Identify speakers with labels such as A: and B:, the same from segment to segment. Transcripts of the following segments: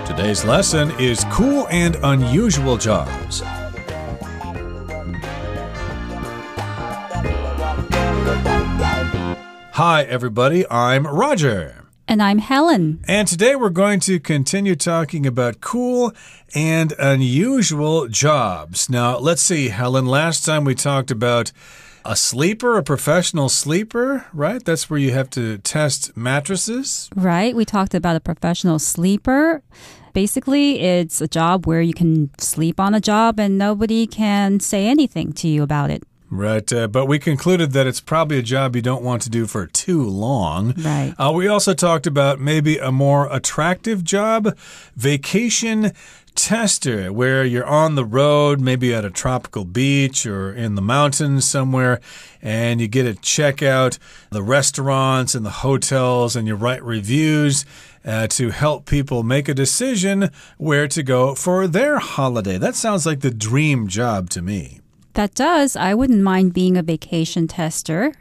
A: Today's lesson is cool and unusual jobs. Hi, everybody. I'm Roger.
B: And I'm Helen.
A: And today we're going to continue talking about cool and unusual jobs. Now, let's see, Helen, last time we talked about a sleeper, a professional sleeper, right? That's where you have to test mattresses.
B: Right. We talked about a professional sleeper. Basically, it's a job where you can sleep on a job and nobody can say anything to you about it.
A: Right, but we concluded that it's probably a job you don't want to do for too long.
B: Right.
A: We also talked about maybe a more attractive job, vacation tester, where you're on the road, maybe at a tropical beach or in the mountains somewhere, and you get to check out the restaurants and the hotels, and you write reviews to help people make a decision where to go for their holiday. That sounds like the dream job to me.
B: That does. I wouldn't mind being a vacation tester.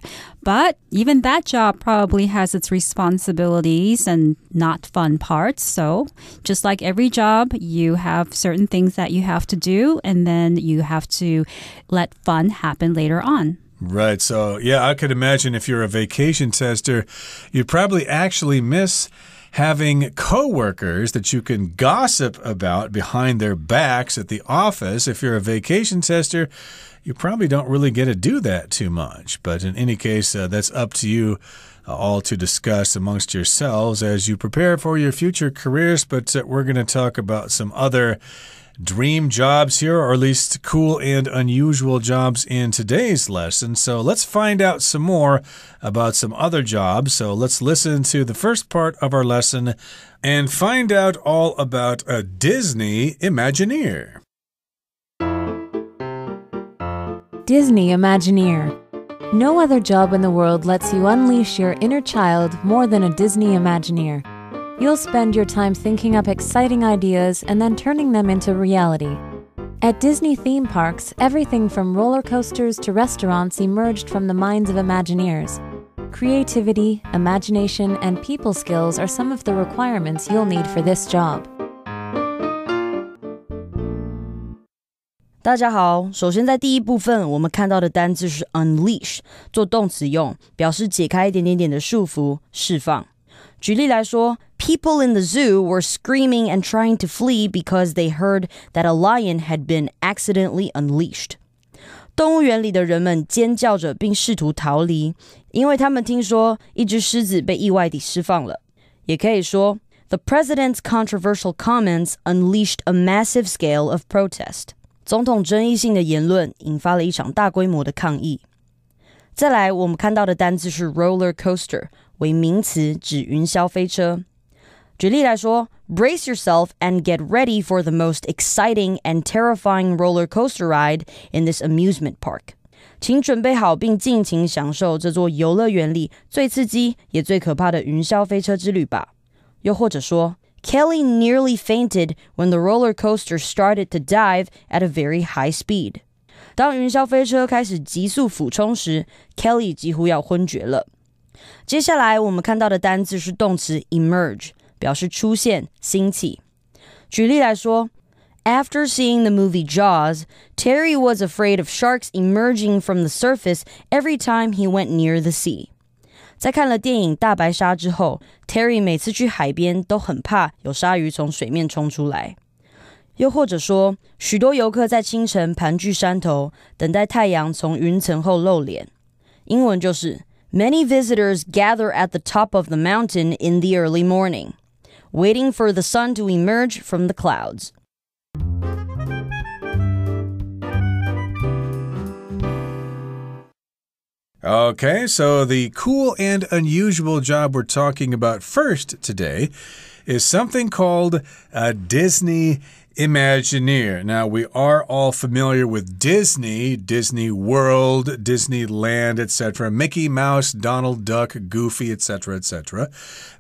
B: But even that job probably has its responsibilities and not fun parts. So just like every job, you have certain things that you have to do, and then you have to let fun happen later on.
A: Right. So, yeah, I could imagine if you're a vacation tester, you'd probably actually miss having coworkers that you can gossip about behind their backs at the office. If you're a vacation tester, you probably don't really get to do that too much. But in any case, that's up to you all to discuss amongst yourselves as you prepare for your future careers. But we're going to talk about some other dream jobs here, or at least cool and unusual jobs in today's lesson. So let's find out some more about some other jobs. So let's listen to the first part of our lesson and find out all about a Disney Imagineer.
C: Disney Imagineer. No other job in the world lets you unleash your inner child more than a Disney Imagineer. You'll spend your time thinking up exciting ideas and then turning them into reality. At Disney theme parks, everything from roller coasters to restaurants emerged from the minds of Imagineers. Creativity, imagination, and people skills are some of the requirements you'll need for this job.
D: 大家好，首先在第一部分我们看到的单字是 unleash， 做动词用，表示解开一点点的束缚，释放。举例来说 People in the zoo were screaming and trying to flee because they heard that a lion had been accidentally unleashed. 动物园里的人们尖叫着并试图逃离，因为他们听说一只狮子被意外地释放了。也可以说 The president's controversial comments unleashed a massive scale of protest. 总统争议性的言论引发了一场大规模的抗议。再来，我们看到的单字是 roller coaster， 为名词，指云霄飞车。举例来说 Brace yourself and get ready for the most exciting and terrifying roller coaster ride in this amusement park. 请准备好并尽情享受这座游乐园里最刺激也最可怕的云霄飞车之旅吧。又或者说 Kelly nearly fainted when the roller coaster started to dive at a very high speed. 当云霄飞车开始急速俯冲时 Kelly 几乎要昏厥了。接下来我们看到的单字是动词 emerge， 表示出现、兴起。举例来说 After seeing the movie Jaws, Terry was afraid of sharks emerging from the surface every time he went near the sea. 在看了电影大白鲨之后 Terry 每次去海边都很怕有鲨鱼从水面冲出来。又或者说许多游客在清晨盘踞山头，等待太阳从云层后露脸。英文就是 Many visitors gather at the top of the mountain in the early morning, waiting for the sun to emerge from the clouds.
A: Okay, so the cool and unusual job we're talking about first today is something called a Disney Imagineer. Now, we are all familiar with Disney, Disney World, Disneyland, etc., Mickey Mouse, Donald Duck, Goofy, etc., etc.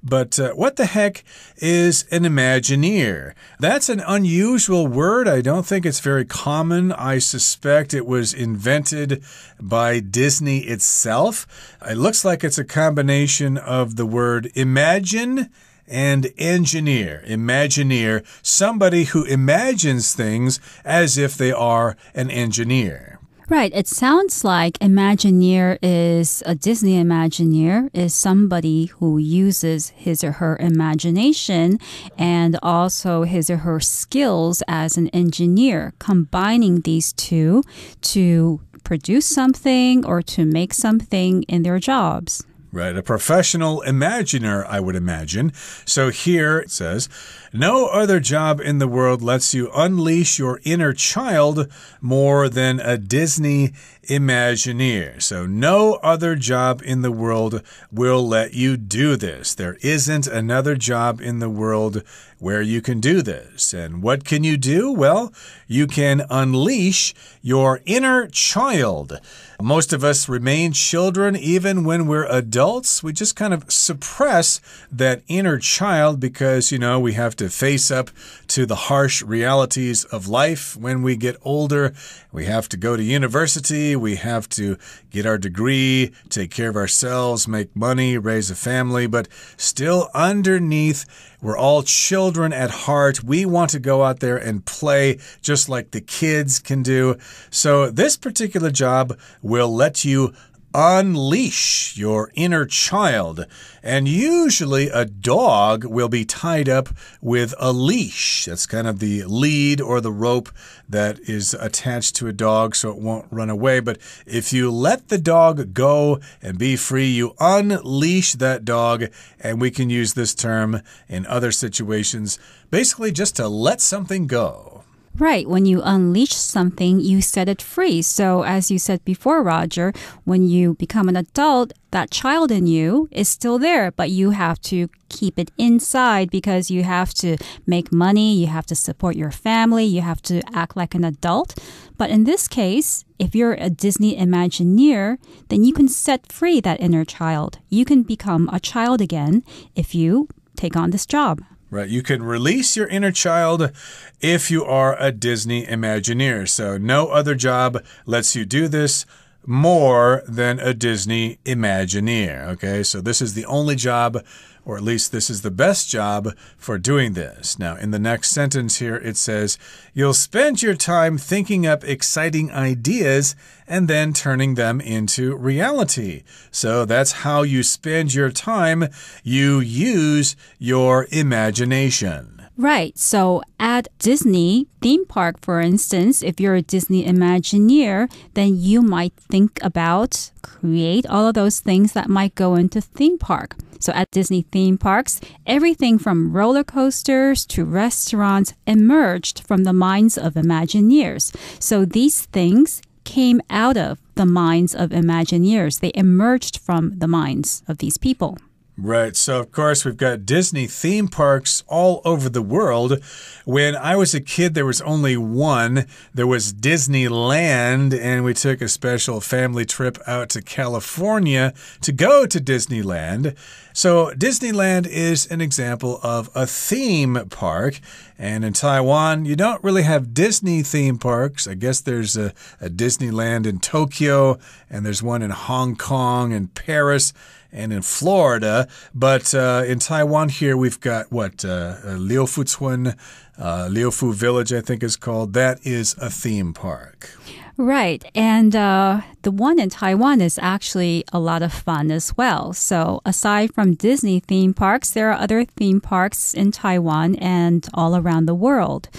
A: But what the heck is an Imagineer? That's an unusual word. I don't think it's very common. I suspect it was invented by Disney itself. It looks like it's a combination of the word imagine and engineer. Imagineer, somebody who imagines things as if they are an engineer.
B: Right. It sounds like Imagineer is a Disney Imagineer is somebody who uses his or her imagination and also his or her skills as an engineer, combining these two to produce something or to make something in their jobs.
A: Right, a professional imaginer, I would imagine. So here it says, no other job in the world lets you unleash your inner child more than a Disney Imagineer. So no other job in the world will let you do this. There isn't another job in the world where you can do this. And what can you do? Well, you can unleash your inner child. Most of us remain children even when we're adults. We just kind of suppress that inner child because, we have to face up to the harsh realities of life when we get older. We have to go to university. We have to get our degree, take care of ourselves, make money, raise a family. But still underneath, we're all children at heart. We want to go out there and play just like the kids can do. So this particular job will let you unleash your inner child. And usually a dog will be tied up with a leash. That's kind of the lead or the rope that is attached to a dog so it won't run away. But if you let the dog go and be free, you unleash that dog. And we can use this term in other situations, basically just to let something go.
B: Right. When you unleash something, you set it free. So as you said before, Roger, when you become an adult, that child in you is still there, but you have to keep it inside because you have to make money, you have to support your family, you have to act like an adult. But in this case, if you're a Disney Imagineer, then you can set free that inner child. You can become a child again if you take on this job.
A: Right, you can release your inner child if you are a Disney Imagineer. So no other job lets you do this more than a Disney Imagineer. Okay, so this is the only job, or at least this is the best job for doing this. Now, in the next sentence here, it says, you'll spend your time thinking up exciting ideas and then turning them into reality. So that's how you spend your time. You use your imagination.
B: Right. So at Disney theme park, for instance, if you're a Disney Imagineer, then you might think about, create all of those things that might go into theme park. So at Disney theme parks, everything from roller coasters to restaurants emerged from the minds of Imagineers. So these things came out of the minds of Imagineers. They emerged from the minds of these people.
A: Right. So, of course, we've got Disney theme parks all over the world. When I was a kid, there was only one. There was Disneyland, and we took a special family trip out to California to go to Disneyland. So, Disneyland is an example of a theme park. And in Taiwan, you don't really have Disney theme parks. I guess there's a Disneyland in Tokyo, and there's one in Hong Kong and Paris and in Florida. But in Taiwan here, we've got Liufu Village, I think is called. That is a theme park.
B: Right. And the one in Taiwan is actually a lot of fun as well. So aside from Disney theme parks, there are other theme parks in Taiwan and all around the world.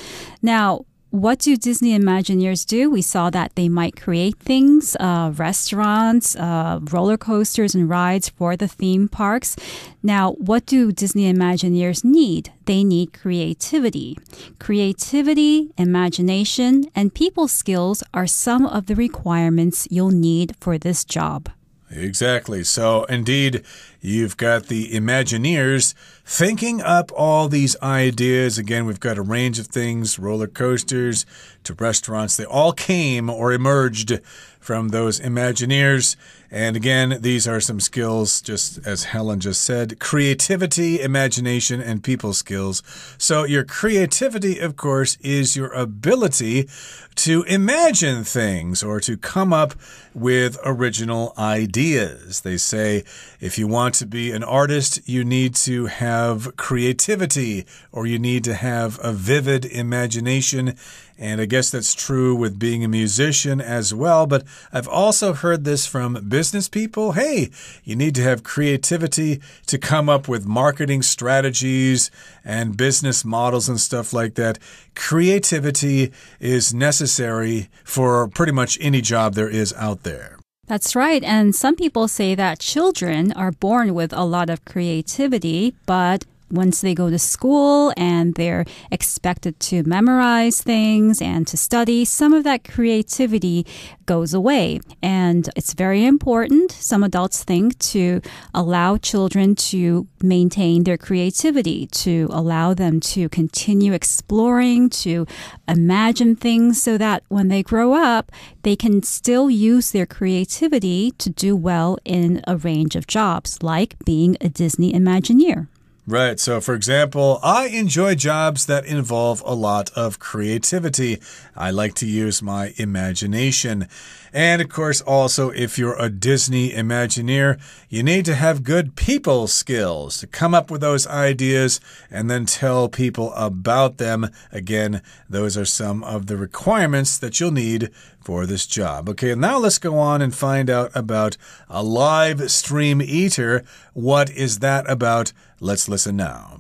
B: Now, what do Disney Imagineers do? We saw that they might create things, restaurants, roller coasters and rides for the theme parks. Now, what do Disney Imagineers need? They need creativity. Creativity, imagination, and people skills are some of the requirements you'll need for this job.
A: Exactly. So, indeed, you've got the Imagineers thinking up all these ideas. Again, we've got a range of things, roller coasters to restaurants. They all came or emerged from those Imagineers. And again, these are some skills, just as Helen just said, creativity, imagination, and people skills. So your creativity, of course, is your ability to imagine things or to come up with original ideas. They say if you want to be an artist, you need to have creativity or you need to have a vivid imagination. And I guess that's true with being a musician as well. But I've also heard this from business people. Hey, you need to have creativity to come up with marketing strategies and business models and stuff like that. Creativity is necessary for pretty much any job there is out there.
B: That's right. And some people say that children are born with a lot of creativity, but once they go to school and they're expected to memorize things and to study, some of that creativity goes away. And it's very important, some adults think, to allow children to maintain their creativity, to allow them to continue exploring, to imagine things so that when they grow up, they can still use their creativity to do well in a range of jobs, like being a Disney Imagineer.
A: Right. So, for example, I enjoy jobs that involve a lot of creativity. I like to use my imagination. And, of course, also, if you're a Disney Imagineer, you need to have good people skills to come up with those ideas and then tell people about them. Again, those are some of the requirements that you'll need for this job. Okay, now let's go on and find out about a live stream eater. What is that about? Let's listen now.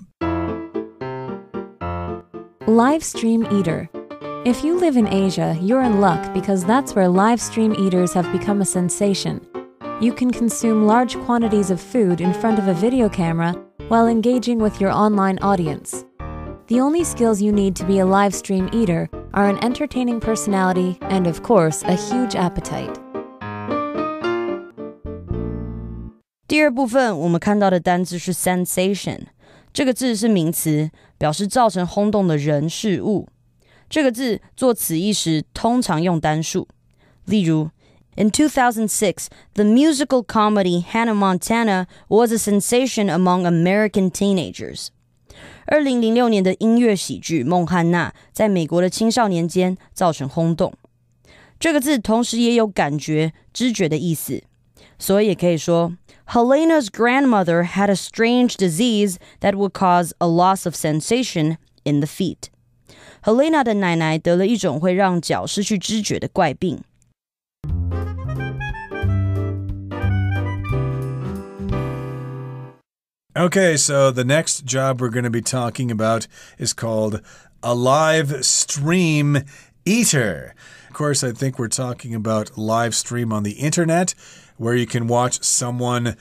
C: Live stream eater. If you live in Asia, you're in luck because that's where live stream eaters have become a sensation. You can consume large quantities of food in front of a video camera while engaging with your online audience. The only skills you need to be a live stream eater are an entertaining personality and, of course, a huge appetite.
D: 第二部分我们看到的单字是 sensation， 这个字是名词，表示造成轰动的人事物。这个字做词义时通常用单数，例如 In 2006, the musical comedy Hannah Montana was a sensation among American teenagers. 2006年的音乐喜剧《孟汉娜》在美国的青少年间造成轰动。这个字同时也有感觉、知觉的意思，所以也可以说 Helena's grandmother had a strange disease that would cause a loss of sensation in the feet. Helena 的奶奶得了一种会让脚失去知觉的怪病。
A: Okay, so the next job we're going to be talking about is called a live stream eater. Of course, I think we're talking about live stream on the internet, where you can watch someone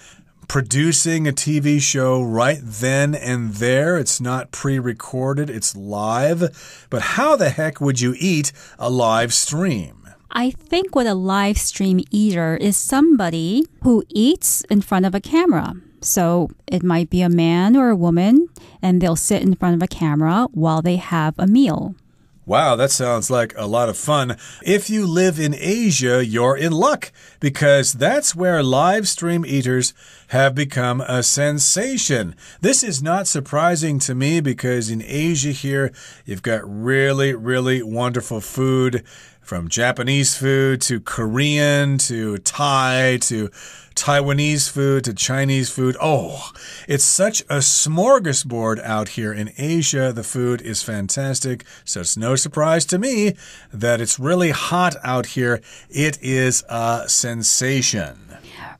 A: producing a TV show right then and there. It's not pre-recorded, it's live. But how the heck would you eat a live stream?
B: I think what a live stream eater is somebody who eats in front of a camera. So it might be a man or a woman, and they'll sit in front of a camera while they have a meal.
A: Wow, that sounds like a lot of fun. If you live in Asia, you're in luck, because that's where live stream eaters have become a sensation. This is not surprising to me because in Asia here, you've got really, really wonderful food, from Japanese food to Korean to Thai to Taiwanese food to Chinese food. Oh, it's such a smorgasbord out here in Asia. The food is fantastic. So it's no surprise to me that it's really hot out here. It is a sensation.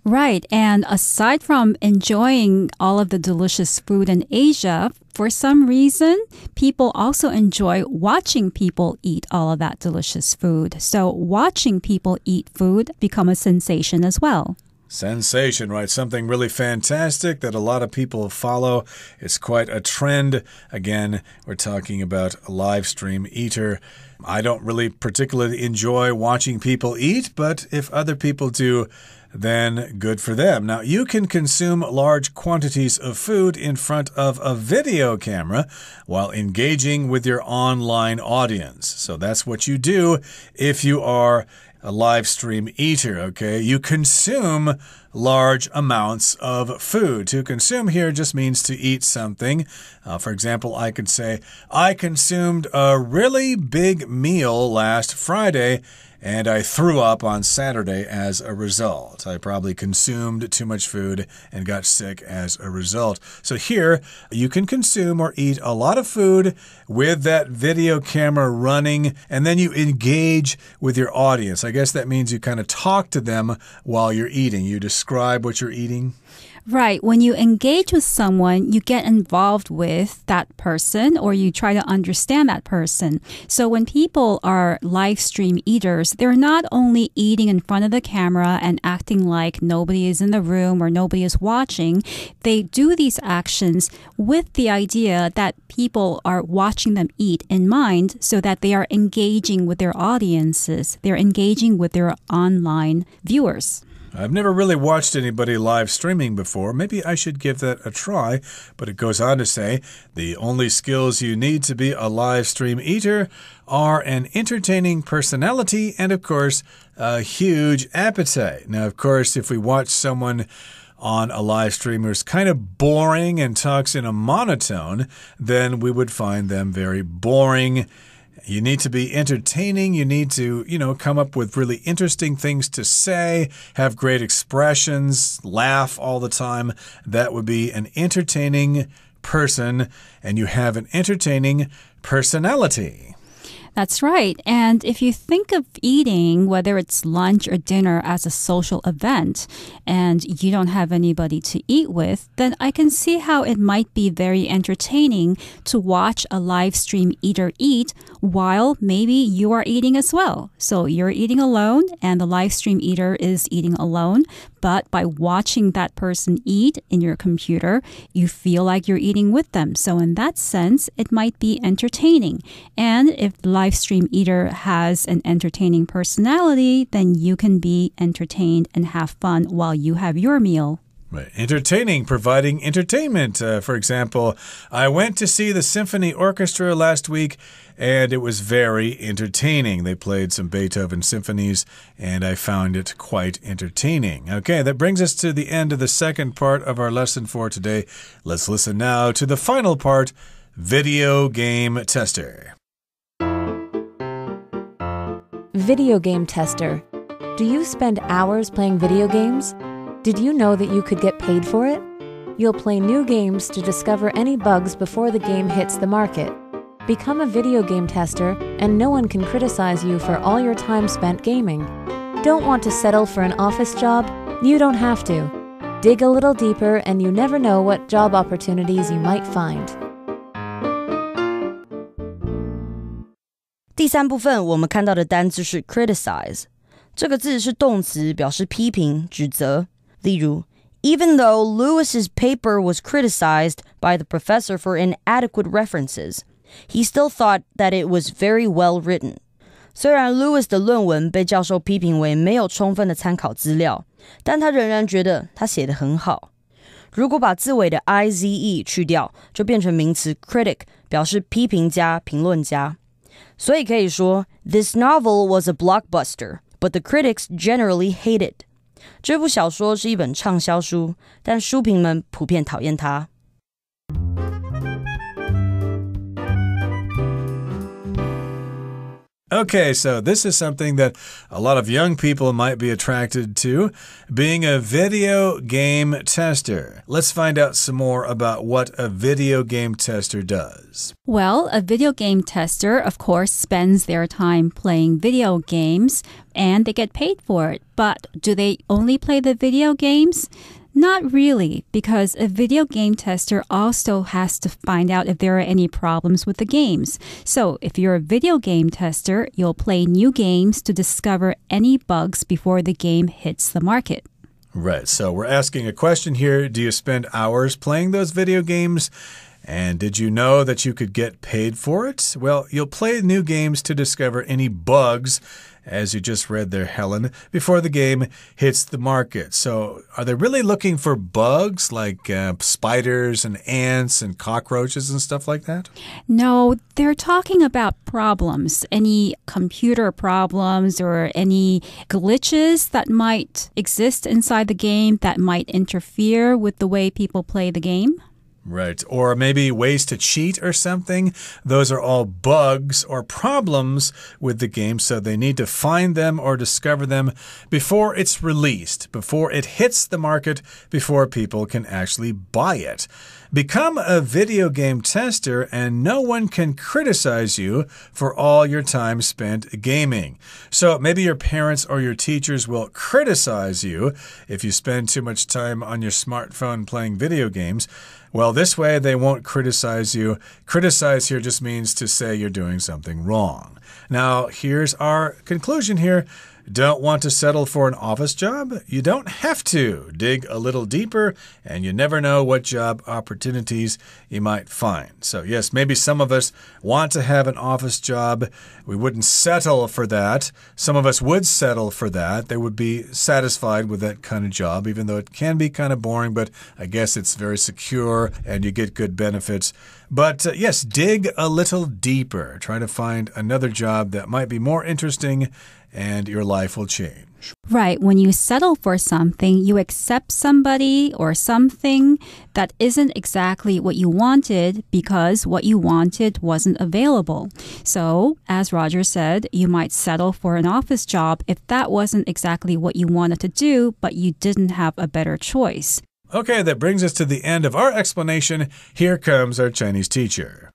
B: Right. And aside from enjoying all of the delicious food in Asia, for some reason, people also enjoy watching people eat all of that delicious food. So watching people eat food become a sensation as well.
A: Sensation, right? Something really fantastic that a lot of people follow. It's quite a trend. Again, we're talking about a live stream eater. I don't really particularly enjoy watching people eat, but if other people do, then good for them. Now, you can consume large quantities of food in front of a video camera while engaging with your online audience. So that's what you do if you are a live stream eater, okay? You consume large amounts of food. To consume here just means to eat something. For example, I could say, I consumed a really big meal last Friday, and I threw up on Saturday as a result. I probably consumed too much food and got sick as a result. So here, you can consume or eat a lot of food with that video camera running, and then you engage with your audience. I guess that means you kind of talk to them while you're eating. You describe what you're eating.
B: Right. When you engage with someone, you get involved with that person or you try to understand that person. So when people are live stream eaters, they're not only eating in front of the camera and acting like nobody is in the room or nobody is watching. They do these actions with the idea that people are watching them eat in mind so that they are engaging with their audiences. They're engaging with their online viewers.
A: I've never really watched anybody live streaming before. Maybe I should give that a try. But it goes on to say, the only skills you need to be a live stream eater are an entertaining personality and, of course, a huge appetite. Now, of course, if we watch someone on a live stream who's kind of boring and talks in a monotone, then we would find them very boring. You need to be entertaining. You need to, come up with really interesting things to say, have great expressions, laugh all the time. That would be an entertaining person, and you have an entertaining personality.
B: That's right. And if you think of eating, whether it's lunch or dinner, as a social event, and you don't have anybody to eat with, then I can see how it might be very entertaining to watch a live stream eater eat while maybe you are eating as well. So you're eating alone and the live stream eater is eating alone. But by watching that person eat in your computer, you feel like you're eating with them. So in that sense, it might be entertaining. And if the live stream eater has an entertaining personality, then you can be entertained and have fun while you have your meal.
A: Right. Entertaining, providing entertainment. For example, I went to see the symphony orchestra last week, and it was very entertaining. They played some Beethoven symphonies, and I found it quite entertaining. Okay, that brings us to the end of the second part of our lesson for today. Let's listen now to the final part, Video Game Tester.
C: Video game tester. Do you spend hours playing video games? Did you know that you could get paid for it? You'll play new games to discover any bugs before the game hits the market. Become a video game tester, and no one can criticize you for all your time spent gaming. Don't want to settle for an office job? You don't have to. Dig a little deeper, and you never know what job opportunities you might find.
D: 第三部分我们看到的单字是 criticize， 这个字是动词，表示批评、指责。例如 Even though Lewis's paper was criticized by the professor for inadequate references, he still thought that it was very well written. 虽然 Lewis 的论文被教授批评为没有充分的参考资料，但他仍然觉得他写得很好。如果把字尾的 ize 去掉，就变成名词 critic， 表示批评家、评论家。所以可以说 This novel was a blockbuster, but the critics generally hate it. 这部小说是一本畅销书，但书评们普遍讨厌它。
A: Okay, so this is something that a lot of young people might be attracted to, being a video game tester. Let's find out some more about what a video game tester does.
B: Well, a video game tester, of course, spends their time playing video games and they get paid for it. But do they only play the video games? Not really, because a video game tester also has to find out if there are any problems with the games. So if you're a video game tester, you'll play new games to discover any bugs before the game hits the market.
A: Right, so we're asking a question here. Do you spend hours playing those video games? And did you know that you could get paid for it? Well, you'll play new games to discover any bugs, as you just read there, Helen, before the game hits the market. So are they really looking for bugs like spiders and ants and cockroaches and stuff like that?
B: No, they're talking about problems, any computer problems or any glitches that might exist inside the game that might interfere with the way people play the game.
A: Right. Or maybe ways to cheat or something. Those are all bugs or problems with the game, so they need to find them or discover them before it's released, before it hits the market, before people can actually buy it. Become a video game tester and no one can criticize you for all your time spent gaming. So maybe your parents or your teachers will criticize you if you spend too much time on your smartphone playing video games. Well, this way they won't criticize you. Criticize here just means to say you're doing something wrong. Now, here's our conclusion here. Don't want to settle for an office job? You don't have to. Dig a little deeper, and you never know what job opportunities you might find. So, yes, maybe some of us want to have an office job. We wouldn't settle for that. Some of us would settle for that. They would be satisfied with that kind of job, even though it can be kind of boring, but I guess it's very secure and you get good benefits. But yes, dig a little deeper. Try to find another job that might be more interesting and your life will change.
B: Right. When you settle for something, you accept somebody or something that isn't exactly what you wanted because what you wanted wasn't available. So, as Roger said, you might settle for an office job if that wasn't exactly what you wanted to do, but you didn't have a better choice.
A: Okay, that brings us to the end of our explanation. Here comes our Chinese teacher.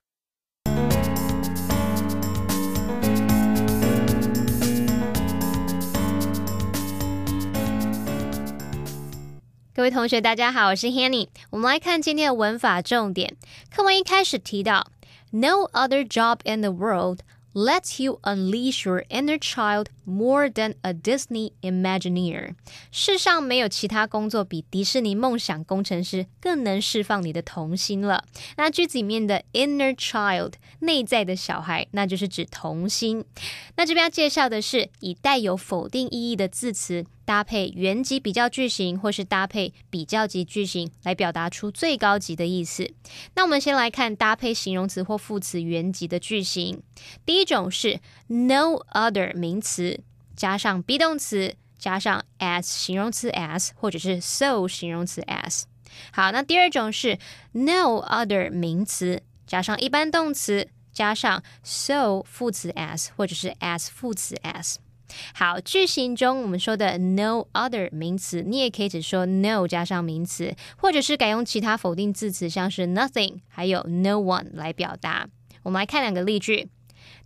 E: 各位同学大家好，我是 Hanny。 我们来看今天的文法重点。课文一开始提到 No other job in the world lets you unleash your inner child more than a Disney Imagineer. 世上没有其他工作比迪士尼梦想工程师更能释放你的童心了。那句子里面的 inner child 内在的小孩，那就是指童心。那这边要介绍的是以带有否定意义的字词搭配原级比较句型或是搭配比较级句型来表达出最高级的意思。那我们先来看搭配形容词或副词原级的句型。第一种是 no other 名词加上 be 动词加上 as 形容词 as 或者是 so 形容词 as。好，那第二种是 no other 名词加上一般动词加上 so 副词 as 或者是 as 副词 as。好，句型中我们说的 no other 名词，你也可以只说 no 加上名词，或者是改用其他否定字词，像是 nothing 还有 no one 来表达。我们来看两个例句。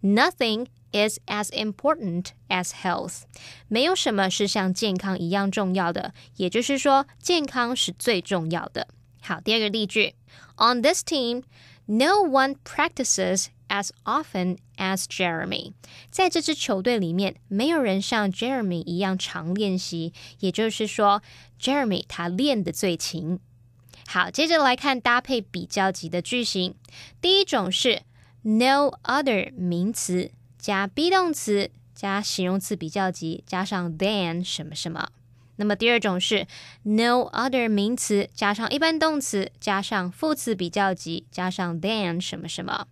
E: Nothing is as important as health. 没有什么是像健康一样重要的，也就是说健康是最重要的。好，第二个例句。 On this team, no one practices as often as Jeremy. 在这支球队里面，没有人像 Jeremy 一样常练习，也就是说 Jeremy 他练得最勤。好，接着来看搭配比较级的句型。第一种是 no other 名词加 be 动词加形容词比较级加上 than 什么什么。那么第二种是 no other 名词加上一般动词加上副词比较级加上 than 什么什么。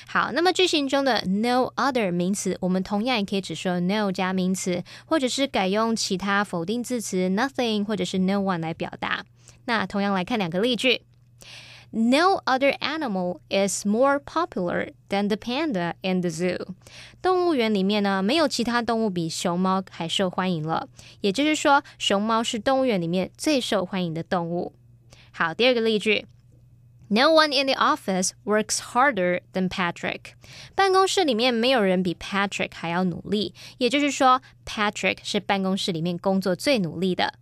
E: 好，那么句型中的 no other 名词，我们同样也可以只说 no 加名词，或者是改用其他否定字词 nothing 或者是 no one 来表达。那同样来看两个例句。 No other animal is more popular than the panda in the zoo. 动物园里面呢，没有其他动物比熊猫还受欢迎了，也就是说熊猫是动物园里面最受欢迎的动物。好，第二个例句。No one in the office works harder than Patrick. 办公室里面没有人比 Patrick 还要努力，也就是说 Patrick 是办公室里面工作最努力的。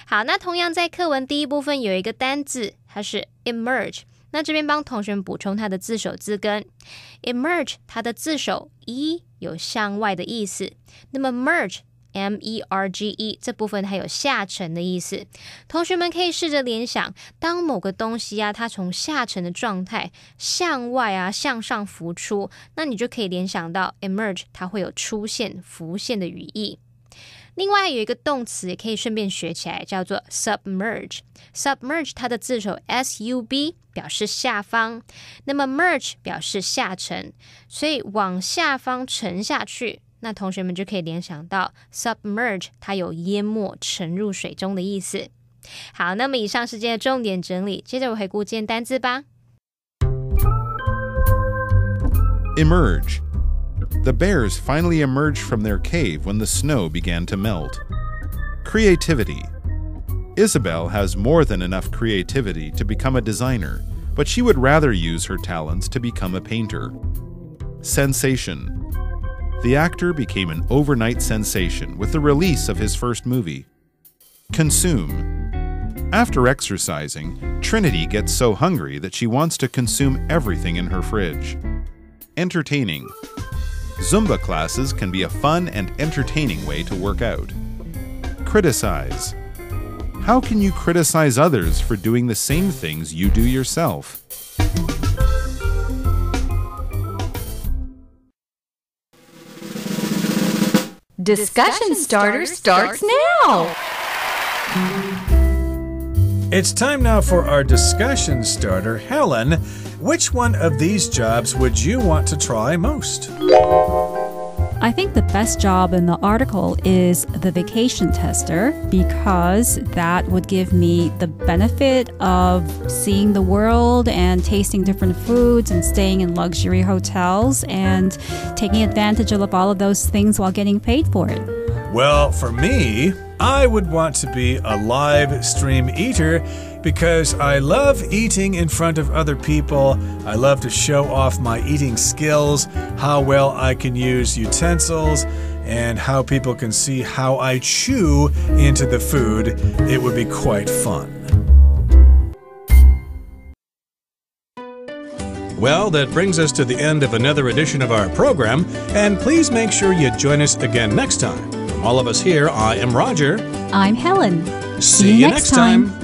E: 好，那同样在课文第一部分有一个单字，它是 emerge。那这边帮同学们补充它的字首字根。emerge 它的字首 e 有向外的意思，那么 merge merge 这部分还有下沉的意思。同学们可以试着联想，当某个东西啊，它从下沉的状态向外啊向上浮出，那你就可以联想到 emerge 它会有出现、浮现的语义。另外有一个动词也可以顺便学起来，叫做 submerge。submerge 它的字首 sub 表示下方，那么 merge 表示下沉，所以往下方沉下去，那同学们就可以联想到 submerge 它有淹没、沉入水中的意思。好，那么以上是今天的重点整理，接着我回顾今天单字吧。
F: Emerge.The bears finally emerged from their cave when the snow began to melt. Creativity. Isabel has more than enough creativity to become a designer, but she would rather use her talents to become a painter. Sensation. The actor became an overnight sensation with the release of his first movie. Consume. After exercising, Trinity gets so hungry that she wants to consume everything in her fridge. Entertaining.Zumba classes can be a fun and entertaining way to work out. Criticize. How can you criticize others for doing the same things you do yourself?
C: Discussion starter starts now!
A: It's time now for our discussion starter. Helen, which one of these jobs would you want to try most?
B: I think the best job in the article is the vacation tester because that would give me the benefit of seeing the world and tasting different foods and staying in luxury hotels and taking advantage of all of those things while getting paid for it.
A: Well, for me, I would want to be a live stream eater because I love eating in front of other people. I love to show off my eating skills, how well I can use utensils, and how people can see how I chew into the food. It would be quite fun. Well, that brings us to the end of another edition of our program, and please make sure you join us again next time. From all of us here, I am Roger.
B: I'm Helen.
A: See you next time.